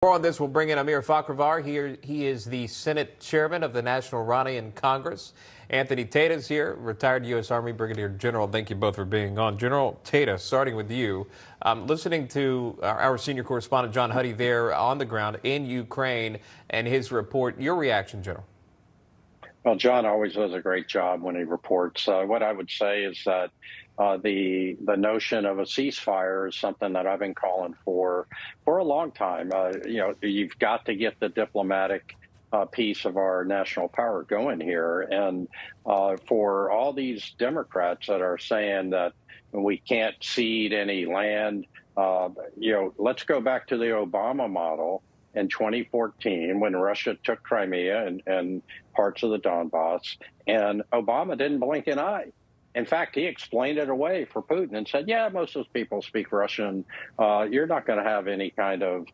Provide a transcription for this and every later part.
More on this, we'll bring in Amir Fkhravar. He is the Senate Chairman of the National Iranian Congress. Anthony Tata is here, retired U.S. Army Brigadier General. Thank you both for being on. General Tata, starting with you, listening to our senior correspondent John Huddy there on the ground in Ukraine and his report. Your reaction, General? Well, John always does a great job when he reports. What I would say is that the notion of a ceasefire is something that I've been calling for a long time. You've got to get the diplomatic piece of our national power going here. And for all these Democrats that are saying that we can't cede any land, let's go back to the Obama model in 2014 when Russia took Crimea and parts of the Donbass, and Obama didn't blink an eye. In fact, he explained it away for Putin and said, yeah, most of those people speak Russian. You're not going to have any kind of,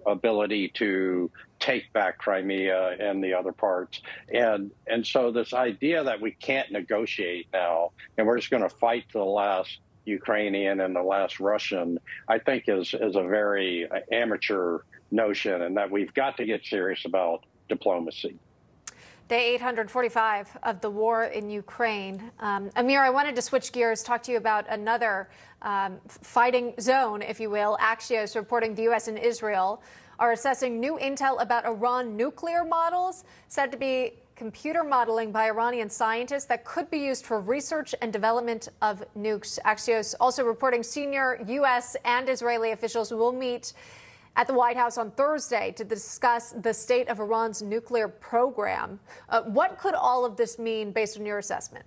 ability to take back Crimea and the other parts. And so this idea that we can't negotiate now and we're just going to fight to the last Ukrainian and the last Russian, I think is a very amateur notion, and that we've got to get serious about diplomacy. Day 845 of the war in Ukraine. Amir, I wanted to switch gears, talk to you about another fighting zone, if you will. Axios reporting the U.S. and Israel are assessing new intel about Iran nuclear models, said to be computer modeling by Iranian scientists that could be used for research and development of nukes. Axios also reporting senior U.S. and Israeli officials will meet at the White House on Thursday to discuss the state of Iran's nuclear program. What could all of this mean based on your assessment?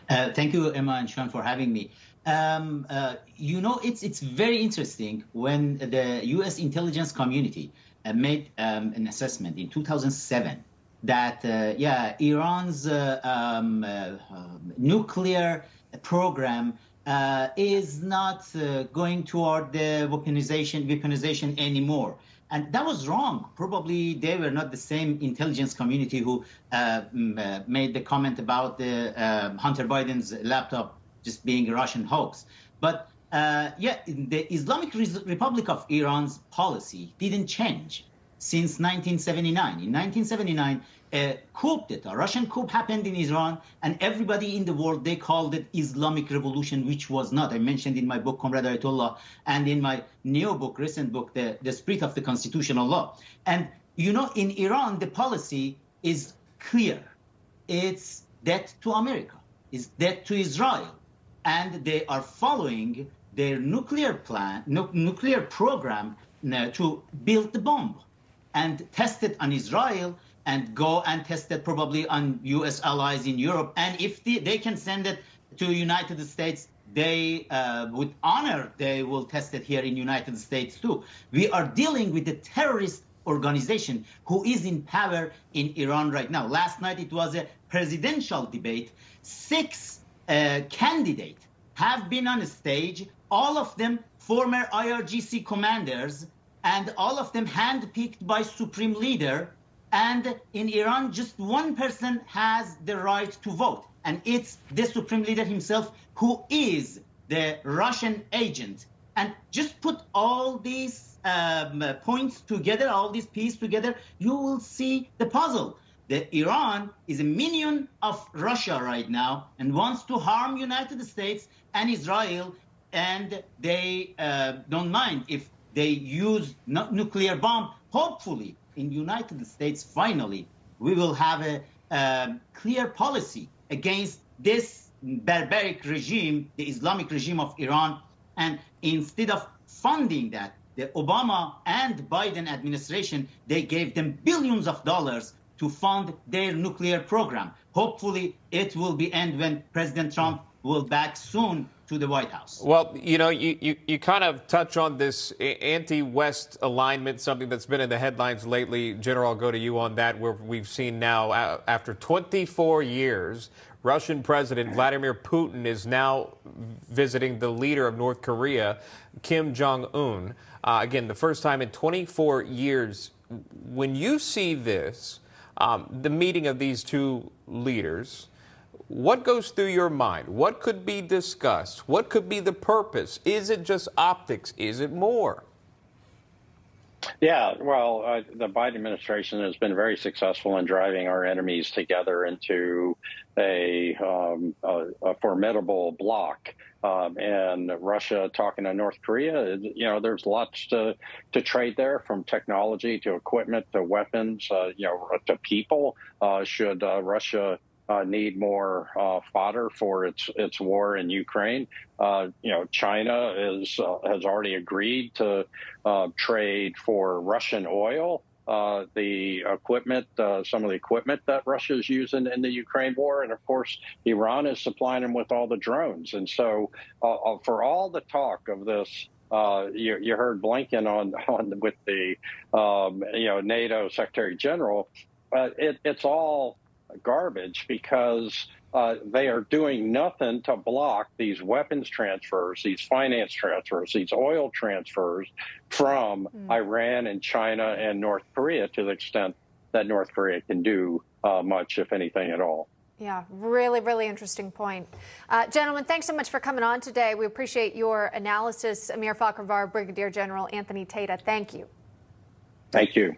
Thank you, Emma and Sean, for having me. It's very interesting when the U.S. intelligence community made an assessment in 2007 that, Iran's nuclear program is not going toward the weaponization anymore. And that was wrong. Probably they were not the same intelligence community who made the comment about the Hunter Biden's laptop just being a Russian hoax. But the Islamic Republic of Iran's policy didn't change since 1979. In 1979, a Russian coup happened in Iran, and everybody in the world, they called it Islamic Revolution, which was not. I mentioned in my book, Comrade Ayatollah, and in my recent book, The Spirit of the Constitutional Law. And, in Iran, the policy is clear. It's debt to America. It's debt to Israel. And they are following their nuclear program to build the bomb and test it on Israel and go and test it probably on U.S. allies in Europe. And if they can send it to United States, they, with honor, they will test it here in United States too. We are dealing with a terrorist organization who is in power in Iran right now. Last night it was a presidential debate. 6 candidates have been on stage, all of them former IRGC commanders, and all of them handpicked by supreme leader. And in Iran, just one person has the right to vote, and it's the supreme leader himself, who is the Russian agent. And just put all these points together, all these pieces together, you will see the puzzle. Iran is a minion of Russia right now and wants to harm United States and Israel, and they don't mind if they use nuclear bomb. Hopefully, in United States, finally, we will have a clear policy against this barbaric regime, the Islamic regime of Iran. And instead of funding that, the Obama and Biden administration, they gave them billions of dollars to fund their nuclear program. Hopefully, it will be end when President Trump will back soon to the White House. Well, you kind of touch on this anti-West alignment, something that's been in the headlines lately. General, I'll go to you on that, where we've seen now, after 24 years, Russian President Vladimir Putin is now visiting the leader of North Korea, Kim Jong-un. Again, the first time in 24 years. When you see this, the meeting of these two leaders, what goes through your mind? What could be discussed? What could be the purpose? Is it just optics? Is it more? Yeah, well, the Biden administration has been very successful in driving our enemies together into a formidable bloc. And Russia talking to North Korea, there's lots to trade there, from technology to equipment to weapons, to people. Should Russia need more fodder for its war in Ukraine? China has already agreed to trade for Russian oil, the equipment, some of the equipment that Russia is using in the Ukraine war, and of course, Iran is supplying them with all the drones. And so, for all the talk of this, you heard Blinken on with the NATO Secretary General. It's all garbage, because they are doing nothing to block these weapons transfers, these finance transfers, these oil transfers from Iran and China and North Korea, to the extent that North Korea can do much, if anything at all. Yeah, really, really interesting point. Gentlemen, thanks so much for coming on today. We appreciate your analysis. Amir Fkhravar, Brigadier General Anthony Tata, thank you. Thank you.